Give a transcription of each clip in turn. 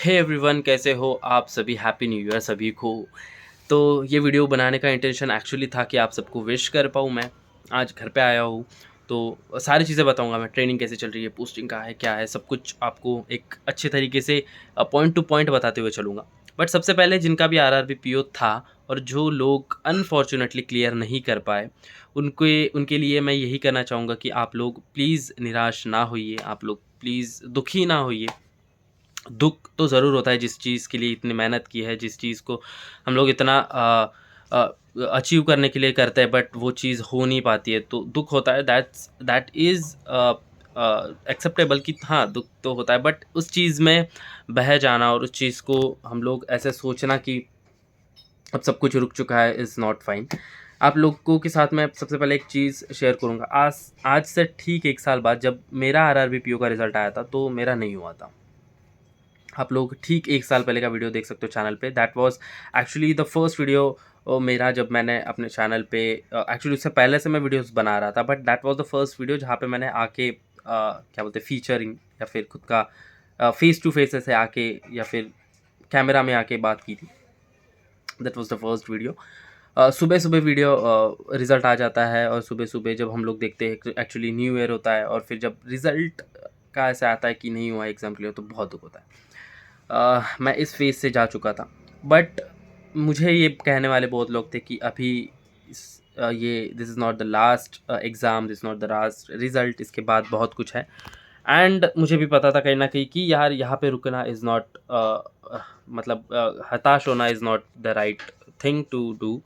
Hey everyone, कैसे हो आप सभी। हैप्पी न्यू ईयर सभी को। तो ये वीडियो बनाने का इंटेंशन एक्चुअली था कि आप सबको विश कर पाऊँ। मैं आज घर पे आया हूँ तो सारी चीज़ें बताऊँगा मैं। ट्रेनिंग कैसे चल रही है, पोस्टिंग कहाँ है, क्या है, सब कुछ आपको एक अच्छे तरीके से पॉइंट टू पॉइंट बताते हुए चलूँगा। बट सबसे पहले जिनका भी आरआरबी पीओ था और जो लोग अनफॉर्चुनेटली क्लियर नहीं कर पाए, उनके लिए मैं यही कहना चाहूँगा कि आप लोग प्लीज़ निराश ना होइए, आप लोग प्लीज़ दुखी ना होइए। दुःख तो ज़रूर होता है जिस चीज़ के लिए इतनी मेहनत की है, जिस चीज़ को हम लोग इतना अचीव करने के लिए करते हैं बट वो चीज़ हो नहीं पाती है, तो दुःख होता है। दैट इज़ एक्सेप्टेबल कि हाँ, दुःख तो होता है बट उस चीज़ में बह जाना और उस चीज़ को हम लोग ऐसे सोचना कि अब सब कुछ रुक चुका है इज़ नॉट फाइन। आप लोगों के साथ मैं सबसे पहले एक चीज़ शेयर करूँगा। आज से ठीक 1 साल बाद जब मेरा आरआरबी पीओ का रिज़ल्ट आया था, तो मेरा नहीं हुआ था। आप लोग ठीक 1 साल पहले का वीडियो देख सकते हो चैनल पे। That was actually the first video मेरा, जब मैंने अपने चैनल पे एक्चुअली उससे पहले से मैं वीडियोज़ बना रहा था but that was the first video जहाँ पे मैंने आके क्या बोलते हैं, फीचरिंग या फिर खुद का फेस टू फेस ऐसे आके या फिर कैमरा में आके बात की थी। That was the first video. सुबह-सुबह वीडियो रिज़ल्ट आ जाता है और सुबह-सुबह जब हम लोग देखते हैं, एक्चुअली न्यू ईयर होता है और फिर जब रिज़ल्ट का ऐसा आता है कि नहीं हुआ एग्ज़ाम क्लियर, तो बहुत दुःख होता है। मैं इस फ़ेज़ से जा चुका था। बट मुझे ये कहने वाले बहुत लोग थे कि अभी ये this is not the last exam, this is not the last result, इसके बाद बहुत कुछ है। एंड मुझे भी पता था कहीं न कहीं कि यार यहाँ पे रुकना इज़ नॉट मतलब हताश होना is not the right thing to do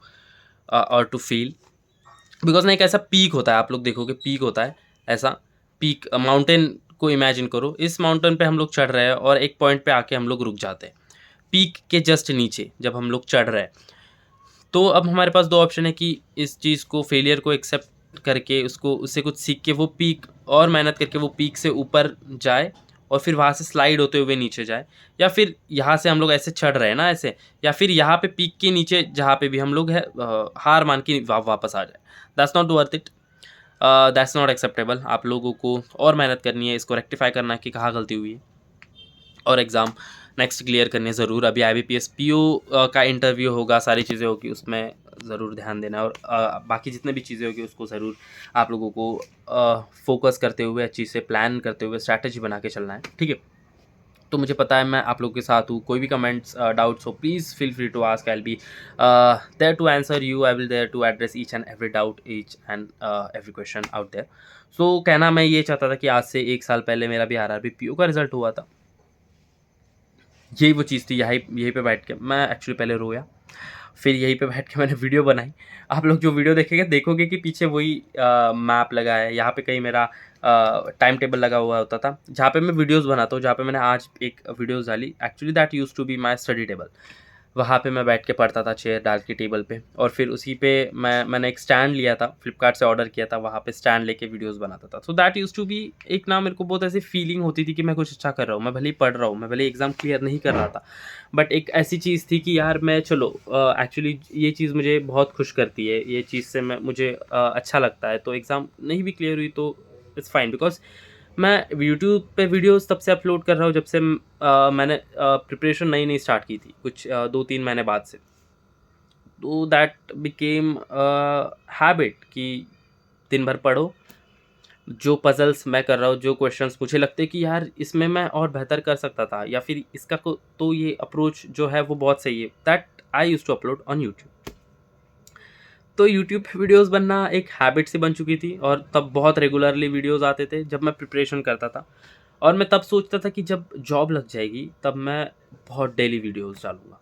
और टू फ़ील। बिकॉज़ ना एक ऐसा पीक होता है, आप लोग देखोगे पीक होता है, ऐसा पीक माउंटेन को इमेजिन करो। इस माउंटेन पे हम लोग चढ़ रहे हैं और एक पॉइंट पे आके हम लोग रुक जाते हैं। पीक के जस्ट नीचे जब हम लोग चढ़ रहे हैं, तो अब हमारे पास 2 ऑप्शन है कि इस चीज़ को, फेलियर को एक्सेप्ट करके उसको, उससे कुछ सीख के वो पीक और मेहनत करके वो पीक से ऊपर जाए और फिर वहाँ से स्लाइड होते हुए नीचे जाए, या फिर यहाँ से हम लोग ऐसे चढ़ रहे हैं ना ऐसे, या फिर यहाँ पे पीक के नीचे जहाँ पे भी हम लोग है हार मान के वापस आ जाए। That's not worth it, that's not acceptable. आप लोगों को और मेहनत करनी है, इसको रेक्टिफाई करना है कि कहाँ गलती हुई है और एग्ज़ाम नेक्स्ट क्लियर करनी है ज़रूर। अभी आईबीपीएस पीओ का इंटरव्यू होगा, सारी चीज़ें होगी, उसमें ज़रूर ध्यान देना है और बाकी जितने भी चीज़ें होगी उसको ज़रूर आप लोगों को फोकस करते हुए, अच्छी से प्लान करते हुए, स्ट्रैटेजी बना के चलना है, ठीक है। तो मुझे पता है मैं आप लोगों के साथ हूँ। कोई भी कमेंट्स डाउट्स हो, please feel free to ask. I will be there to answer you. I will there to address each and every doubt, each and every question out there. So कहना मैं ये चाहता था कि आज से 1 साल पहले मेरा भी आरआरबी पीओ का रिज़ल्ट हुआ था। यही वो चीज़ थी, यहीं पे बैठ के मैं एक्चुअली पहले रोया, फिर यहीं पे बैठ के मैंने वीडियो बनाई। आप लोग जो वीडियो देखेंगे, देखोगे कि पीछे वही मैप लगा है। यहाँ पे कहीं मेरा टाइम टेबल लगा हुआ होता था, जहाँ पे मैं वीडियोज़ बनाता हूँ, जहाँ पे मैंने आज एक वीडियोज़ डाली। Actually that used to be my study table. वहाँ पे मैं बैठ के पढ़ता था चेयर डाल के टेबल पे, और फिर उसी पे मैंने एक स्टैंड लिया था, फ्लिपकार्ट से ऑर्डर किया था, वहाँ पे स्टैंड लेके वीडियोज़ बनाता था। So that used to be एक ना, मेरे को बहुत ऐसी फीलिंग होती थी कि मैं कुछ अच्छा कर रहा हूँ। मैं भले ही पढ़ रहा हूँ, मैं भले ही एग्ज़ाम क्लियर नहीं कर रहा था, बट एक ऐसी चीज़ थी कि यार मैं चलो एक्चुअली ये चीज़ मुझे बहुत खुश करती है। ये चीज़ से मुझे अच्छा लगता है। तो एग्ज़ाम नहीं भी क्लियर हुई तो इट्स फाइन, बिकॉज़ मैं यूट्यूब पे वीडियोज़ तब से अपलोड कर रहा हूँ जब से मैंने प्रिपरेशन नई-नई स्टार्ट की थी, कुछ 2-3 महीने बाद से। तो दैट बिकेम हैबिट कि दिन भर पढ़ो। जो पज़ल्स मैं कर रहा हूँ, जो क्वेश्चंस मुझे लगते हैं कि यार इसमें मैं और बेहतर कर सकता था, या फिर इसका को तो ये अप्रोच जो है वो बहुत सही है, that I used to upload on YouTube. तो यूट्यूब पे वीडियोज़ बनना एक हैबिट सी बन चुकी थी और तब बहुत रेगुलरली वीडियोज़ आते थे जब मैं प्रिपरेशन करता था। और मैं तब सोचता था कि जब जॉब लग जाएगी तब मैं बहुत डेली वीडियोज़ डालूँगा।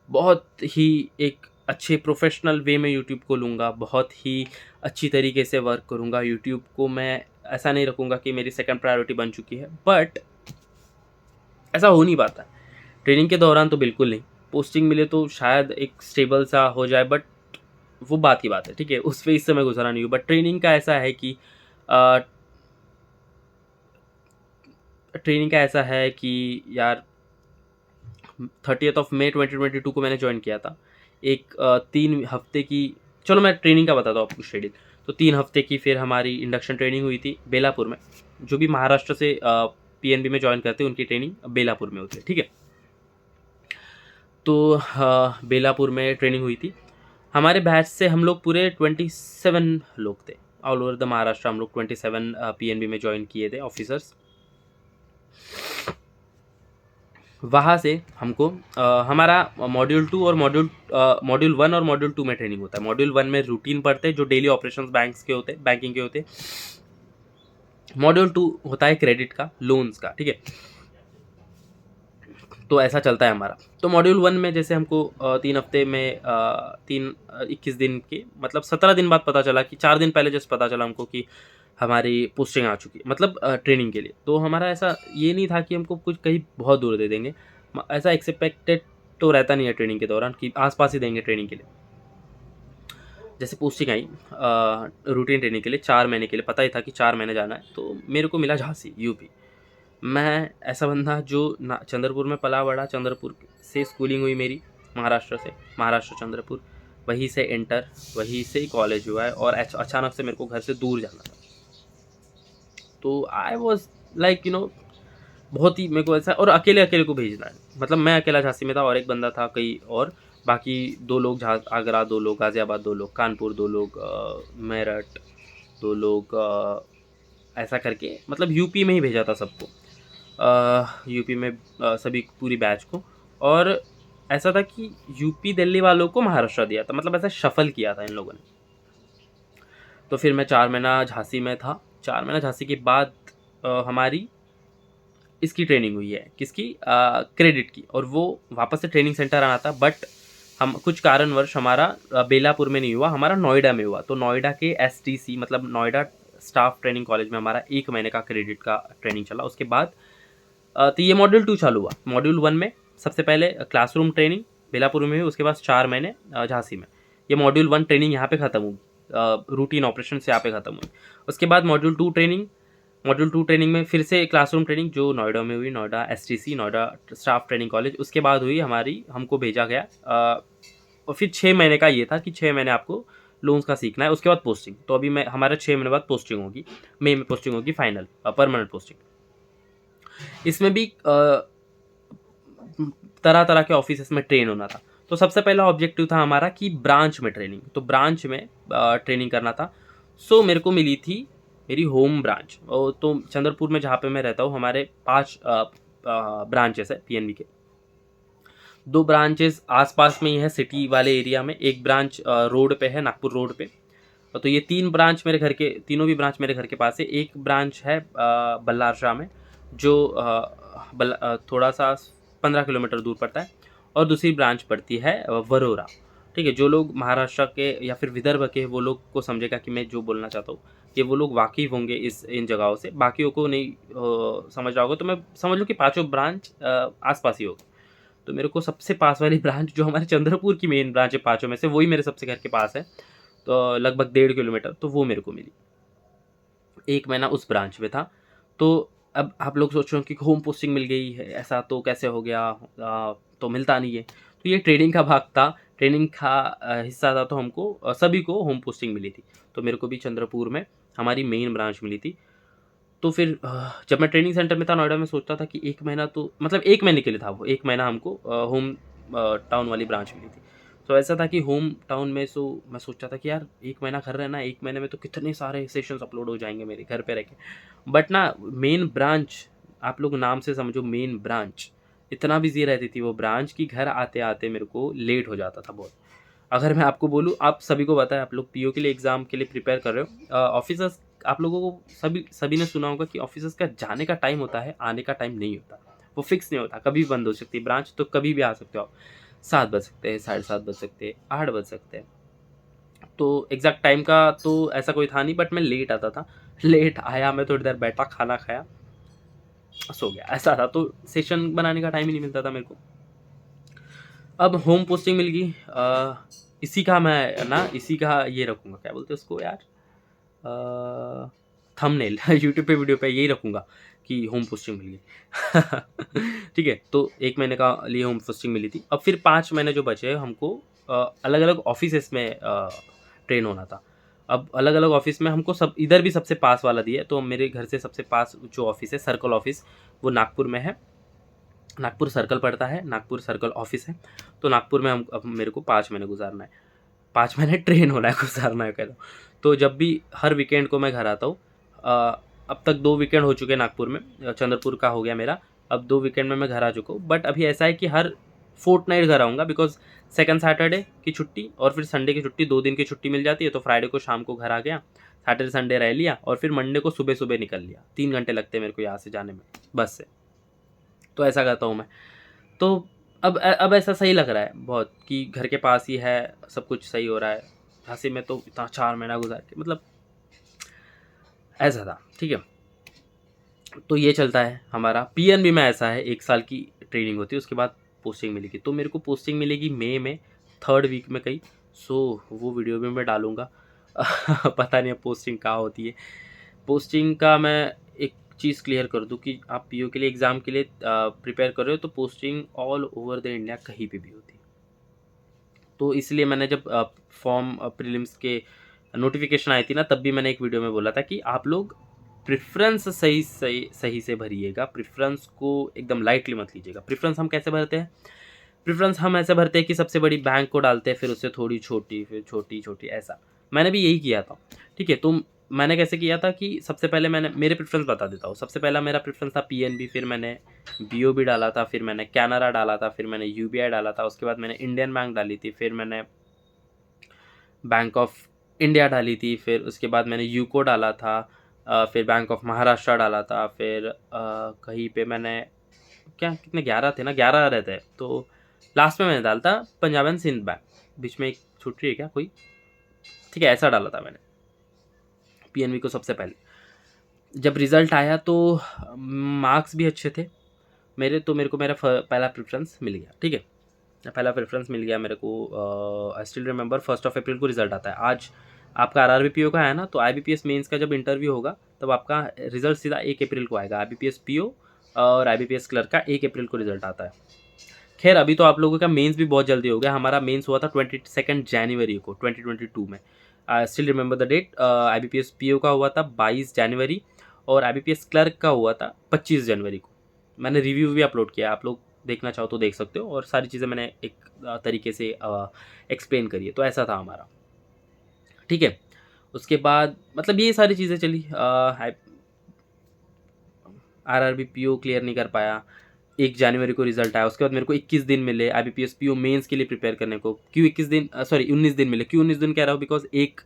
बहुत ही एक अच्छे प्रोफ़ेशनल वे में यूट्यूब को लूँगा, बहुत ही अच्छी तरीके से वर्क करूँगा। यूट्यूब को मैं ऐसा नहीं रखूँगा कि मेरी सेकंड प्रायोरिटी बन चुकी है, बट ऐसा हो नहीं पाता है। ट्रेनिंग के दौरान तो बिल्कुल नहीं। पोस्टिंग मिले तो शायद एक स्टेबल सा हो जाए, बट वो बात की बात है, ठीक है? उस फ़ेज़ से मैं गुज़रा नहीं हूँ। बट ट्रेनिंग का ऐसा है कि अ, ट्रेनिंग का ऐसा है कि यार 30th ऑफ मई 2022 को मैंने जॉइन किया था। एक 3 हफ़्ते की, चलो मैं ट्रेनिंग का बताता हूँ आपको शेड्यूल। तो 3 हफ़्ते की फिर हमारी इंडक्शन ट्रेनिंग हुई थी बेलापुर में। जो भी महाराष्ट्र से पीएनबी में जॉइन करते हैं उनकी ट्रेनिंग बेलापुर में होती है, ठीक है? तो बेलापुर में ट्रेनिंग हुई थी। हमारे बैच से हम लोग पूरे 27 लोग थे। ऑल ओवर द महाराष्ट्र हम लोग 27 पीएनबी में ज्वाइन किए थे ऑफिसर्स। वहाँ से हमको हमारा मॉड्यूल 1 और मॉड्यूल 2 में ट्रेनिंग होता है। मॉड्यूल 1 में रूटीन पढ़ते हैं जो डेली ऑपरेशंस बैंकिंग के होते हैं। मॉड्यूल 2 होता है क्रेडिट का, लोन्स का, ठीक है। तो ऐसा चलता है हमारा। तो मॉड्यूल 1 में जैसे हमको 3 हफ्ते में 21 दिन के मतलब 17 दिन बाद पता चला कि 4 दिन पहले जस्ट पता चला हमको कि हमारी पोस्टिंग आ चुकी है, मतलब ट्रेनिंग के लिए। तो हमारा ऐसा ये नहीं था कि हमको कुछ कहीं बहुत दूर दे देंगे, ऐसा एक्सपेक्टेड तो रहता नहीं है ट्रेनिंग के दौरान कि आसपास ही देंगे ट्रेनिंग के लिए। जैसे पोस्टिंग आई रूटीन ट्रेनिंग के लिए 4 महीने के लिए, पता ही था कि 4 महीने जाना है। तो मेरे को मिला झांसी, यूपी। मैं ऐसा बंदा जो चंद्रपुर में पला बड़ा, चंद्रपुर से स्कूलिंग हुई मेरी, महाराष्ट्र चंद्रपुर, वहीं से इंटर, वहीं से ही कॉलेज हुआ है, और अचानक से मेरे को घर से दूर जाना था। तो आई वॉज लाइक बहुत ही मेरे को ऐसा, और अकेले को भेजना है, मतलब मैं अकेला झांसी में था और एक बंदा था कहीं और, बाकी 2 लोग आगरा, 2 लोग गाज़ियाबाद, 2 लोग कानपुर, 2 लोग मेरठ, 2 लोग ऐसा करके, मतलब यूपी में ही भेजा था सबको, यूपी में सभी पूरी बैच को। और ऐसा था कि यूपी दिल्ली वालों को महाराष्ट्र दिया था, मतलब ऐसा शफल किया था इन लोगों ने। तो फिर मैं 4 महीना झांसी में था। 4 महीना झांसी के बाद हमारी इसकी ट्रेनिंग हुई है, किसकी, क्रेडिट की, और वो वापस से ट्रेनिंग सेंटर आना था। बट हम कुछ कारणवश हमारा बेलापुर में नहीं हुआ, हमारा नोएडा में हुआ। तो नोएडा के STC मतलब नोएडा स्टाफ ट्रेनिंग कॉलेज में हमारा 1 महीने का क्रेडिट का ट्रेनिंग चला। उसके बाद तो ये मॉड्यूल 2 चालू हुआ। मॉड्यूल 1 में सबसे पहले क्लासरूम ट्रेनिंग बेलापुर में हुई, उसके बाद 4 महीने झांसी में। ये मॉड्यूल 1 ट्रेनिंग यहाँ पे ख़त्म हुई, रूटीन ऑपरेशन से यहाँ पे ख़त्म हुई। उसके बाद मॉड्यूल 2 ट्रेनिंग में फिर से क्लासरूम ट्रेनिंग जो नोएडा में हुई, Noida STC, Noida staff training college. उसके बाद हुई हमको भेजा गया और फिर 6 महीने का ये था कि 6 महीने आपको लोन्स का सीखना है, उसके बाद पोस्टिंग। तो अभी हमारा 6 महीने बाद पोस्टिंग होगी, मई में पोस्टिंग होगी, फाइनल परमानेंट पोस्टिंग। इसमें भी तरह तरह के ऑफिसेस में ट्रेन होना था। तो सबसे पहला ऑब्जेक्टिव था हमारा कि ब्रांच में ट्रेनिंग, तो ब्रांच में ट्रेनिंग करना था। सो मेरे को मिली थी मेरी होम ब्रांच। तो चंद्रपुर में जहाँ पे मैं रहता हूँ, हमारे 5 ब्रांचेस है पीएनबी के। 2 ब्रांचेस आसपास में ही है सिटी वाले एरिया में, एक ब्रांच रोड पे है, नागपुर रोड पे। तो ये 3 ब्रांच मेरे घर के, तीनों भी ब्रांच मेरे घर के पास है। एक ब्रांच है बल्लार शाह में, जो थोड़ा सा 15 किलोमीटर दूर पड़ता है, और दूसरी ब्रांच पड़ती है वरोरा। ठीक है, जो लोग महाराष्ट्र के या फिर विदर्भ के वो लोग को समझेगा कि मैं जो बोलना चाहता हूँ, कि वो लोग वाकिफ होंगे इन जगहों से, बाकियों को नहीं समझ रहा होगा। तो मैं समझ लो कि 5 ब्रांच आसपास ही होगी। तो मेरे को सबसे पास वाली ब्रांच जो हमारे चंद्रपुर की मेन ब्रांच है 5 में से, वही मेरे सबसे घर के पास है, तो लगभग 1.5 किलोमीटर, तो वो मेरे को मिली। 1 महीना उस ब्रांच में था। तो अब आप लोग सोच रहे हो कि होम पोस्टिंग मिल गई है, ऐसा तो कैसे हो गया, तो मिलता नहीं है। तो ये ट्रेनिंग का भाग था, ट्रेनिंग का हिस्सा था। तो हमको सभी को होम पोस्टिंग मिली थी। तो मेरे को भी चंद्रपुर में हमारी मेन ब्रांच मिली थी। तो फिर जब मैं ट्रेनिंग सेंटर में था नोएडा में, सोचता था कि 1 महीना तो मतलब 1 महीने के लिए था वो, 1 महीना हमको होम टाउन वाली ब्रांच मिली थी। तो ऐसा था कि होम टाउन में मैं सोचता था कि यार 1 महीना घर रहना, 1 महीने में तो कितने सारे सेशंस अपलोड हो जाएंगे मेरे घर पे रह के। बट ना, मेन ब्रांच, आप लोग नाम से समझो मेन ब्रांच, इतना बिजी रहती थी वो ब्रांच कि घर आते आते मेरे को लेट हो जाता था बहुत। अगर मैं आपको बोलूँ, आप सभी को पता है, आप लोग PO के लिए एग्ज़ाम के लिए प्रिपेयर कर रहे हो, ऑफिसर्स, आप लोगों को सभी ने सुना होगा कि ऑफिसर्स का जाने का टाइम होता है, आने का टाइम नहीं होता। वो फिक्स नहीं होता, कभी भी बंद हो सकती है ब्रांच, तो कभी भी आ सकते हो आप। 7 बज सकते हैं, 7:30 बज सकते हैं, 8 बज सकते हैं। तो एग्जैक्ट टाइम का तो ऐसा कोई था नहीं, बट मैं लेट आता था। लेट आया, मैं थोड़ी देर बैठा, खाना खाया, सो गया, ऐसा था। तो सेशन बनाने का टाइम ही नहीं मिलता था मेरे को। अब होम पोस्टिंग मिल गई। इसी का ये रखूँगा, क्या बोलते हैं उसको यार, थंबनेल यूट्यूब पे वीडियो पे यही रखूँगा कि होम पोस्टिंग मिल गई। ठीक है, तो 1 महीने का लिए होम पोस्टिंग मिली थी। अब फिर 5 महीने जो बचे हमको अलग अलग ऑफिसेस में ट्रेन होना था। अब अलग अलग ऑफिस में हमको सब, इधर भी सबसे पास वाला दिया। तो मेरे घर से सबसे पास जो ऑफिस है, सर्कल ऑफिस, वो नागपुर में है। नागपुर सर्कल पड़ता है, नागपुर सर्कल ऑफिस है। तो नागपुर में हम अब मेरे को 5 महीने गुजारना है, 5 महीने ट्रेन होना है, गुजारना है कह लो। तो जब भी हर वीकेंड को मैं घर आता हूँ, अब तक 2 वीकेंड हो चुके हैं नागपुर में, चंद्रपुर का हो गया मेरा, अब 2 वीकेंड में मैं घर आ चुका हूँ। बट अभी ऐसा है कि हर फोर्टनाइट घर आऊँगा, बिकॉज सेकंड सैटरडे की छुट्टी और फिर संडे की छुट्टी, 2 दिन की छुट्टी मिल जाती है। तो फ्राइडे को शाम को घर आ गया, सैटरडे संडे रह लिया और फिर मंडे को सुबह सुबह निकल लिया। 3 घंटे लगते हैं मेरे को यहाँ से जाने में बस से। तो ऐसा करता हूँ मैं। तो अब ऐसा सही लग रहा है बहुत कि घर के पास ही है, सब कुछ सही हो रहा है। झांसी में तो इतना 4 महीना गुजार के, मतलब ऐसा था, ठीक है। तो ये चलता है हमारा। पीएनबी में ऐसा है, 1 साल की ट्रेनिंग होती है, उसके बाद पोस्टिंग मिलेगी। तो मेरे को पोस्टिंग मिलेगी मई में, 3rd वीक में कहीं। सो वो वीडियो भी मैं डालूँगा। पता नहीं अब पोस्टिंग कहाँ होती है। पोस्टिंग का मैं एक चीज़ क्लियर कर दूँ कि आप पीओ के लिए एग्ज़ाम के लिए प्रिपेयर कर रहे हो, तो posting all over the India कहीं पे भी होती है। तो इसलिए मैंने जब फॉर्म प्रीलिम्स के नोटिफिकेशन आई थी ना, तब भी मैंने एक वीडियो में बोला था कि आप लोग प्रेफरेंस सही से भरिएगा। प्रेफरेंस को एकदम लाइटली मत लीजिएगा। प्रेफरेंस हम कैसे भरते हैं? प्रेफरेंस हम ऐसे भरते हैं कि सबसे बड़ी बैंक को डालते हैं, फिर उससे थोड़ी छोटी, फिर छोटी छोटी, ऐसा। मैंने भी यही किया था, ठीक है। तो मैंने कैसे किया था कि सबसे पहले मैंने मेरे प्रेफरेंस बता देता हूँ। सबसे पहला मेरा प्रेफरेंस था पीएनबी, फिर मैंने बीओबी डाला था, फिर मैंने कैनरा डाला था, फिर मैंने यूबीआई डाला था, उसके बाद मैंने इंडियन बैंक डाली थी, फिर मैंने बैंक ऑफ इंडिया डाली थी, फिर उसके बाद मैंने यूको डाला था, फिर बैंक ऑफ महाराष्ट्र डाला था, फिर कहीं पे मैंने क्या, कितने 11 थे ना, 11 रहते हैं। तो लास्ट में मैंने डाला था पंजाब एंड सिंध बैंक, बीच में एक छूट रही है क्या कोई, ठीक है, ऐसा डाला था मैंने पीएनबी को सबसे पहले। जब रिज़ल्ट आया तो मार्क्स भी अच्छे थे मेरे, तो मेरे को मेरा पहला प्रेफरेंस मिल गया, ठीक है। पहला प्रेफरेंस मिल गया मेरे को। आई स्टिल रिमेंबर 1 अप्रैल को रिजल्ट आता है। आज आपका आरआरबी का है ना, तो आईबीपीएस मेंस का जब इंटरव्यू होगा तब आपका रिजल्ट सीधा 1 अप्रैल को आएगा। आईबीपीएस पीओ और आईबीपीएस क्लर्क का 1 अप्रैल को रिजल्ट आता है। खैर अभी तो आप लोगों का मेंस भी बहुत जल्दी हो गया। हमारा मेंस हुआ था 22 जनवरी को 2022 में। I still remember the date. IBPS PO का हुआ था 22 जनवरी और आईबीपीएस क्लर्क का हुआ था 25 जनवरी को। मैंने रिव्यू भी अपलोड किया, आप लोग देखना चाहो तो देख सकते हो, और सारी चीज़ें मैंने एक तरीके से एक्सप्लेन करी है। तो ऐसा था हमारा, ठीक है। उसके बाद मतलब ये सारी चीज़ें चली। आरआरबी पीओ क्लियर नहीं कर पाया, 1 जनवरी को रिजल्ट आया। उसके बाद मेरे को 21 दिन मिले आईबीपीएस पीओ मेंस के लिए प्रिपेयर करने को। क्यों 21 दिन, सॉरी 19 दिन मिले। क्यों 19 दिन कह रहा हूँ? बिकॉज 1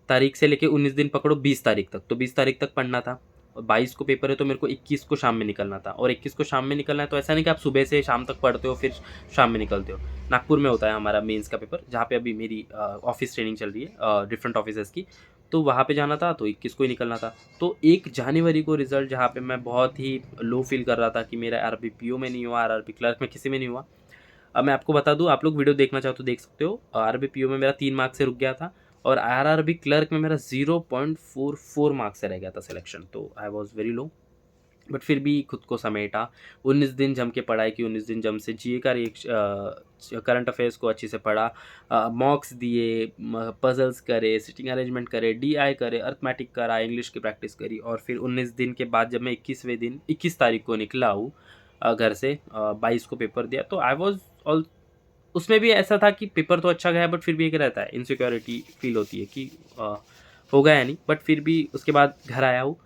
तारीख से लेके 19 दिन पकड़ो 20 तारीख तक, तो 20 तारीख तक पढ़ना था और 22 को पेपर है, तो मेरे को 21 को शाम में निकलना था। और 21 को शाम में निकलना है तो ऐसा नहीं कि आप सुबह से शाम तक पढ़ते हो फिर शाम में निकलते हो। नागपुर में होता है हमारा मेंस का पेपर, जहाँ पे अभी मेरी ऑफिस ट्रेनिंग चल रही है डिफरेंट ऑफिसेज़ की। तो वहाँ पे जाना था, तो 21 को ही निकलना था। तो 1 जनवरी को रिजल्ट, जहाँ पे मैं बहुत ही लो फील कर रहा था कि मेरा आरआरबी पीओ में नहीं हुआ, आरआरबी क्लर्क में किसी में नहीं हुआ। अब मैं आपको बता दूं, आप लोग वीडियो देखना चाहो तो देख सकते हो। आरआरबी पीओ में मेरा 3 मार्क्स से रुक गया था और आरआरबी क्लर्क में मेरा 0.44 मार्क्स से रह गया था सिलेक्शन। तो I was very low, but फिर भी खुद को समेटा। 19 दिन जम के पढ़ाई की, 19 दिन जम से जीए का करंट अफेयर्स को अच्छे से पढ़ा, मॉक्स दिए, पजल्स करे, सिटिंग अरेंजमेंट करे, डीआई करे, अर्थमेटिक करा, इंग्लिश की प्रैक्टिस करी। और फिर 19 दिन के बाद जब मैं 21वें दिन 21 तारीख को निकला हूँ घर से, 22 को पेपर दिया। तो आई वॉज ऑल, उसमें भी ऐसा था कि पेपर तो अच्छा गया, बट फिर भी एक रहता है, इनसिक्योरिटी फील होती है कि हो गया नहीं। बट फिर भी उसके बाद घर आया हूँ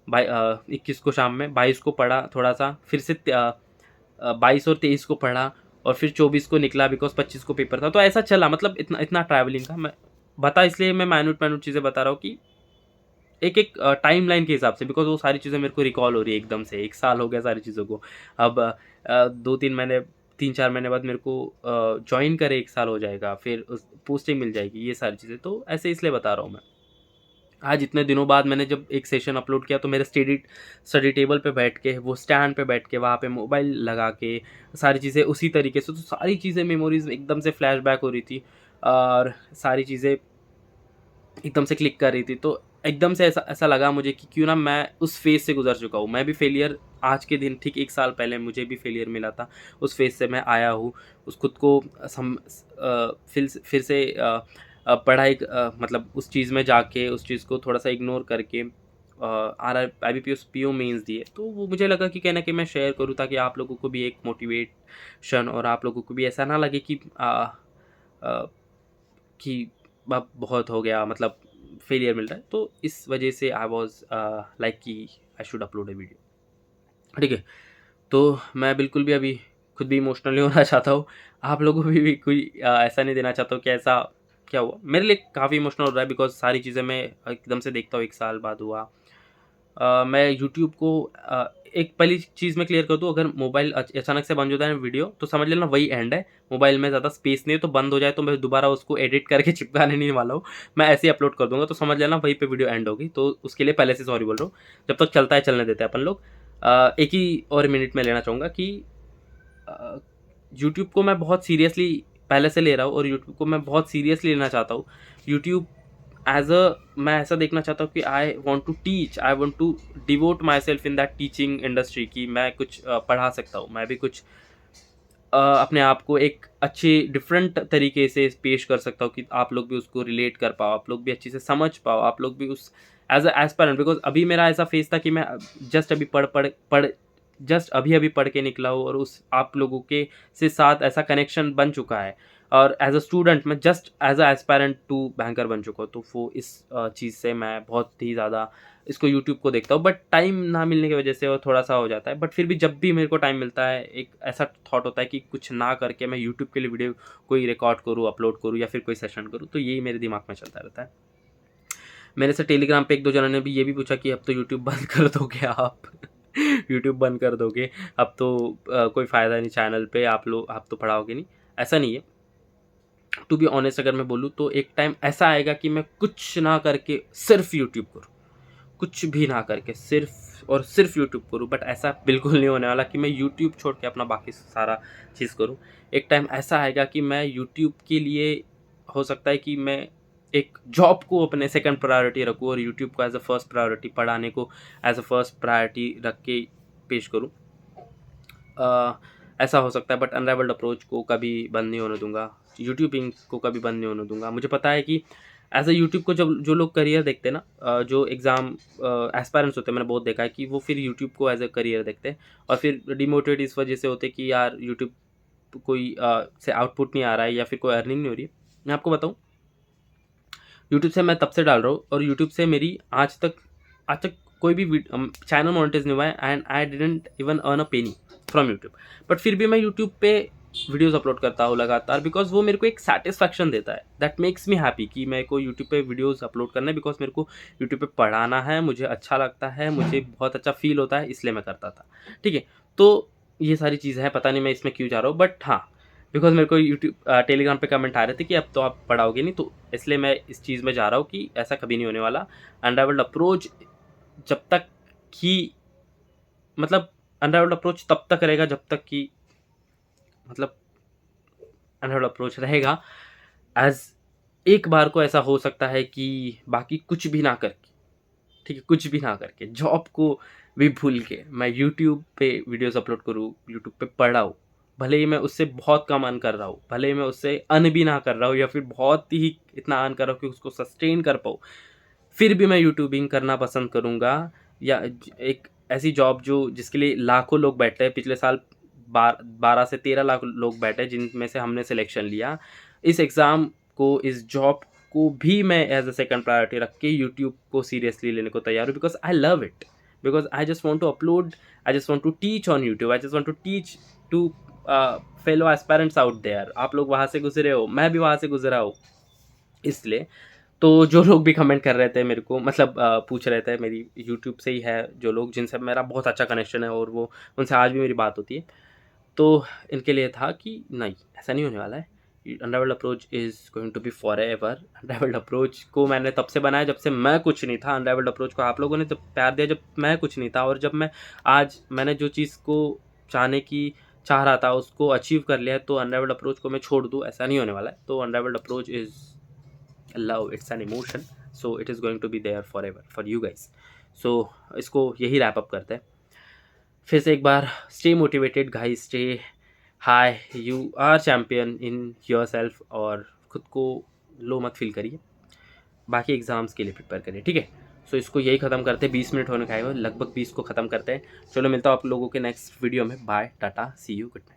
21 को शाम में, 22 को पढ़ा थोड़ा सा, फिर से 22 और 23 को पढ़ा और फिर 24 को निकला, बिकॉज 25 को पेपर था। तो ऐसा चला, मतलब इतना इतना ट्रैवलिंग का। मैं बता इसलिए मैं माइन्यूट चीज़ें बता रहा हूँ कि एक एक टाइम लाइन के हिसाब से, बिकॉज वो सारी चीज़ें मेरे को रिकॉल हो रही है एकदम से। 1 साल हो गया सारी चीज़ों को। अब 2-3 महीने, 3-4 महीने बाद मेरे को ज्वाइन करे 1 साल हो जाएगा, फिर उस पोस्टिंग मिल जाएगी, ये सारी चीज़ें। तो ऐसे इसलिए बता रहा हूँ मैं। आज इतने दिनों बाद मैंने जब एक सेशन अपलोड किया, तो मेरे स्टडी टेबल पे बैठ के, वो स्टैंड पे बैठ के, वहाँ पे मोबाइल लगा के सारी चीज़ें उसी तरीके से, तो सारी चीज़ें मेमोरीज एकदम से फ्लैशबैक हो रही थी और सारी चीज़ें एकदम से क्लिक कर रही थी। तो एकदम से ऐसा ऐसा लगा मुझे कि क्यों ना मैं उस फेज़ से गुजर चुका हूँ। मैं भी फेलियर, आज के दिन ठीक 1 साल पहले मुझे भी फेलियर मिला था। उस फेज़ से मैं आया हूँ। उस खुद को फिर से पढ़ाई मतलब उस चीज़ में जाके, उस चीज़ को थोड़ा सा इग्नोर करके R I B P S P O mains दिए, तो वो मुझे लगा कि कहीं ना कहीं मैं शेयर करूँ ताकि आप लोगों को भी एक मोटिवेशन और आप लोगों को भी ऐसा ना लगे कि अब बहुत हो गया, मतलब फेलियर मिल रहा है। तो इस वजह से आई वॉज लाइक कि I should upload A video. ठीक है, तो मैं बिल्कुल भी अभी खुद भी इमोशनली होना चाहता हूँ, आप लोगों को भी कोई ऐसा नहीं देना चाहता हूँ कि ऐसा क्या हुआ। मेरे लिए काफ़ी इमोशनल हो रहा है बिकॉज सारी चीज़ें मैं एकदम से देखता हूँ, 1 साल बाद हुआ। मैं यूट्यूब को एक पहली चीज़ मैं क्लियर कर दूँ, अगर मोबाइल अचानक से बंद हो जाए वीडियो तो समझ लेना वही एंड है। मोबाइल में ज़्यादा स्पेस नहीं है, तो बंद हो जाए तो मैं दोबारा उसको एडिट करके चिपकाने नहीं वाला हूँ, मैं ऐसे ही अपलोड कर दूंगा, तो समझ लेना वहीं पे वीडियो एंड होगी। तो उसके लिए पहले से सॉरी बोल रहा हूँ। जब तक चलता है चलने देते हैं अपन लोग। एक ही और मिनट में लेना चाहूँगा कि यूट्यूब को मैं बहुत सीरियसली पहले से ले रहा हूँ और यूट्यूब को मैं बहुत सीरियसली लेना चाहता हूँ। यूट्यूब एज अ मैं ऐसा देखना चाहता हूँ कि I want to teach, I want to devote myself in that teaching industry, की मैं कुछ पढ़ा सकता हूँ, मैं भी कुछ अपने आप को एक अच्छे डिफरेंट तरीके से पेश कर सकता हूँ कि आप लोग भी उसको रिलेट कर पाओ, आप लोग भी अच्छे से समझ पाओ, आप लोग भी उस एज अ एस्पायरेंट। बिकॉज अभी मेरा ऐसा फेस था कि मैं जस्ट अभी पढ़ जस्ट अभी अभी पढ़ के निकला हूँ और उस आप लोगों के से साथ ऐसा कनेक्शन बन चुका है, और एज अ स्टूडेंट मैं just as a aspirant to banker बन चुका हूँ। तो वो इस चीज़ से मैं बहुत ही ज़्यादा इसको यूट्यूब को देखता हूँ, बट टाइम ना मिलने की वजह से वो थोड़ा सा हो जाता है। बट फिर भी जब भी मेरे को टाइम मिलता है, एक ऐसा थॉट होता है कि कुछ ना करके मैं यूट्यूब के लिए वीडियो कोई रिकॉर्ड करूँ, अपलोड करूँ या फिर कोई सेशन करूँ, तो यही मेरे दिमाग में चलता रहता है। मेरे से टेलीग्राम पे 1-2 जनों ने भी ये भी पूछा कि अब तो यूट्यूब बंद कर दोगे आप यूट्यूब बंद कर दोगे, अब तो कोई फ़ायदा नहीं चैनल पे, आप तो पढ़ाओगे नहीं। ऐसा नहीं है, टू बी ऑनेस्ट अगर मैं बोलूँ तो एक टाइम ऐसा आएगा कि मैं कुछ ना करके सिर्फ यूट्यूब करूँ, कुछ भी ना करके सिर्फ और सिर्फ यूट्यूब करूँ। बट ऐसा बिल्कुल नहीं होने वाला कि मैं यूट्यूब छोड़ के अपना बाकी सारा चीज़ करूँ। एक टाइम ऐसा आएगा कि मैं यूट्यूब के लिए हो सकता है कि मैं एक जॉब को अपने सेकंड प्रायोरिटी रखूँ और यूट्यूब को एज अ फर्स्ट प्रायोरिटी, पढ़ाने को एज अ फर्स्ट प्रायोरिटी रख के पेश करूँ। ऐसा हो सकता है, बट अनराइवल्ड अप्रोच को कभी बंद नहीं होने दूंगा, यूट्यूबिंग को कभी बंद नहीं होने दूंगा। मुझे पता है कि एज अ यूट्यूब को जब जो लोग करियर देखते हैं ना, जो एग्ज़ाम एस्पायरेंट्स होते हैं, मैंने बहुत देखा है कि वो फिर यूट्यूब को एज अ करियर देखते हैं और फिर डिमोटिवेट इस वजह से होते हैं कि यार यूट्यूब कोई से आउटपुट नहीं आ रहा है या फिर कोई अर्निंग नहीं हो रही है। मैं आपको बताऊँ, यूट्यूब से मैं तब से डाल रहा हूँ और यूट्यूब से मेरी आज तक कोई भी चैनल मोनेटाइज नहीं हुआ है, and I didn't even earn a Penney from YouTube. But फिर भी मैं यूट्यूब पे वीडियोस अपलोड करता हूँ लगातार, बिकॉज वो मेरे को एक सेटिस्फैक्शन देता है, दैट मेक्स मी हैप्पी कि मेरे को यूट्यूब पे वीडियोस अपलोड करना है, बिकॉज मेरे को यूट्यूब पे पढ़ाना है, मुझे अच्छा लगता है, मुझे बहुत अच्छा फील होता है, इसलिए मैं करता था। ठीक है, तो ये सारी चीज़ें हैं, पता नहीं मैं इसमें क्यों जा रहा हूँ, बट हाँ, बिकॉज मेरे को यूट्यूब टेलीग्राम पे कमेंट आ रहे थे कि अब तो आप पढ़ाओगे नहीं, तो इसलिए मैं इस चीज़ में जा रहा हूँ कि ऐसा कभी नहीं होने वाला। अनराइवल्ड अप्रोच जब तक कि मतलब अनराइवल्ड अप्रोच तब तक रहेगा जब तक कि मतलब अनराइवल्ड अप्रोच रहेगा एज एक बार को ऐसा हो सकता है कि बाकी कुछ भी ना करके, ठीक है, कुछ भी ना करके, जॉब को भी भूल के मैं यूट्यूब पे वीडियोस अपलोड करूँ, यूट्यूब पे पढ़ाऊँ, भले ही मैं उससे बहुत कम अर्न कर रहा हूँ, भले ही मैं उससे अर्न भी ना कर रहा हूँ या फिर बहुत ही इतना अर्न कर रहा हूँ कि उसको सस्टेन कर पाऊँ, फिर भी मैं यूट्यूबिंग करना पसंद करूँगा। या एक ऐसी जॉब जो जिसके लिए लाखों लोग बैठे हैं, पिछले साल 12 से 13 लाख लोग बैठे, जिनमें से हमने सिलेक्शन लिया। इस एग्ज़ाम को, इस जॉब को भी मैं एज अ सेकंड प्रायोरिटी रख के यूट्यूब को सीरियसली लेने को तैयार हूँ, because I love it, because I just want to upload, I just want to teach on YouTube, I just want to teach to fellow aspirants out there. आप लोग वहाँ से गुजरे हो, मैं भी वहाँ से गुजरा हूँ, इसलिए। तो जो लोग भी कमेंट कर रहे थे मेरे को, मतलब पूछ रहे थे, मेरी यूट्यूब से ही है जो लोग जिनसे मेरा बहुत अच्छा कनेक्शन है और वो उनसे आज भी मेरी बात होती है, तो इनके लिए था कि नहीं, ऐसा नहीं होने वाला है। Unrivalled approach is going to be forever. Unrivalled approach को मैंने तब से बनाया जब से मैं कुछ नहीं था। अनराइवल्ड अप्रोच को आप लोगों ने जब प्यार दिया जब मैं कुछ नहीं था, और जब मैंने जो चीज़ को चाहने की चाह रहा था उसको अचीव कर लिया है, तो अनराइवल्ड अप्रोच को मैं छोड़ दूँ, ऐसा नहीं होने वाला है। तो unrivalled approach is love, it's an emotion, so it is going to be there for ever for you guys. So इसको यही रैप अप करते हैं। फिर से एक बार, stay motivated guys, stay high, you are champion in your self, और खुद को लो मत फील करिए, बाकी एग्ज़ाम्स के लिए प्रिपेयर करिए, ठीक है। सो इसको यही ख़त्म करते हैं, 20 मिनट होने का है, लगभग 20 को ख़त्म करते हैं। चलो मिलता हूँ आप लोगों के नेक्स्ट वीडियो में। Bye, tata, see you, good night.